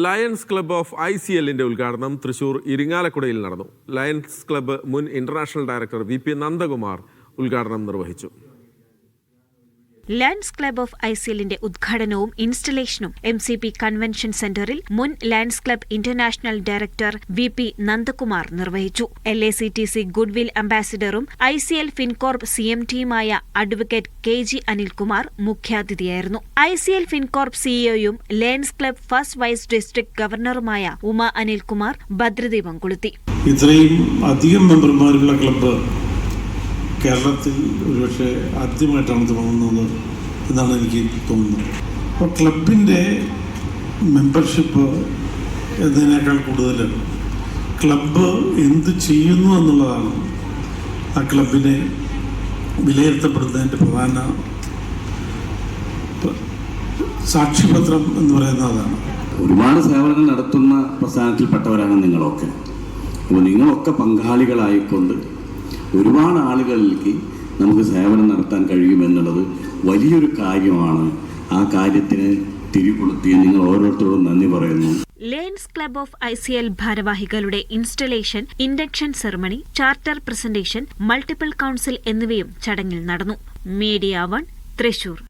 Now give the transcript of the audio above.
Lions club of ICLന്റെ ഉദ്ഘാടനം തൃശൂർ ഇരിങ്ങാലക്കുടയിൽ നടന്നു. Lions club മുൻ ഇന്റർനാഷണൽ ഡയറക്ടർ VP നന്ദകുമാർ ഉദ്ഘാടനം നിർവഹിച്ചു. ലയൺസ് ക്ലബ്ബ് ഓഫ് ICLന്റെ ഉദ്ഘാടനവും ഇൻസ്റ്റലേഷനും MCP കൺവെൻഷൻ സെന്ററിൽ മുൻ lions club international director VP Nandakumar നിർവഹിച്ചു. LACTC ഗുഡ്വിൽ അംബാസിഡറും ICL ഫിൻകോർപ്പ് CMTയുമായ അഡ്വക്കേറ്റ് KG അനിൽകുമാർ മുഖ്യാതിഥിയായിരുന്നു. ICL ഫിൻകോർപ്പ് CEOയും lions club first vice district ഗവർണറുമായ ഉമ അനിൽകുമാർ ഭദ്രദീപം കൊളുത്തി. ഇത്രയും അധികം മെമ്പർമാരുള്ള ക്ലബ്ബ് കേരളത്തിൽ ഒരുപക്ഷെ ആദ്യമായിട്ടാണ് തുടങ്ങുന്നത് എന്നാണ് എനിക്ക് തോന്നുന്നത്. അപ്പോൾ ക്ലബിൻ്റെ മെമ്പർഷിപ്പ് എന്നതിനേക്കാൾ കൂടുതൽ ക്ലബ്ബ് എന്ത് ചെയ്യുന്നു എന്നുള്ളതാണ് ആ ക്ലബിനെ വിലയിരുത്തപ്പെടുന്നതിൻ്റെ പ്രധാന സാക്ഷ്യപത്രം എന്ന് പറയുന്നതാണ്. ഒരുപാട് സേവനങ്ങൾ നടത്തുന്ന പ്രസ്ഥാനത്തിൽപ്പെട്ടവരാണ് നിങ്ങളൊക്കെ. അപ്പോൾ നിങ്ങളൊക്കെ പങ്കാളികളായിക്കൊണ്ട് ഒരുപാട് ആളുകളിലേക്ക് നമുക്ക് സേവനം നടത്താൻ കഴിയുമെന്നുള്ളത് വലിയൊരു കാര്യമാണ്. ആ കാര്യത്തിന് തിരികൊളുത്തിയ നിങ്ങൾ ഓരോരുത്തരോടും നന്ദി പറയുന്നു. ലയൺസ് ക്ലബ്ബ് ഓഫ് ICL ഭാരവാഹികളുടെ installation, induction ceremony, charter presentation, multiple council എന്നിവയും ചടങ്ങിൽ നടന്നു. മീഡിയ 1 തൃശൂർ.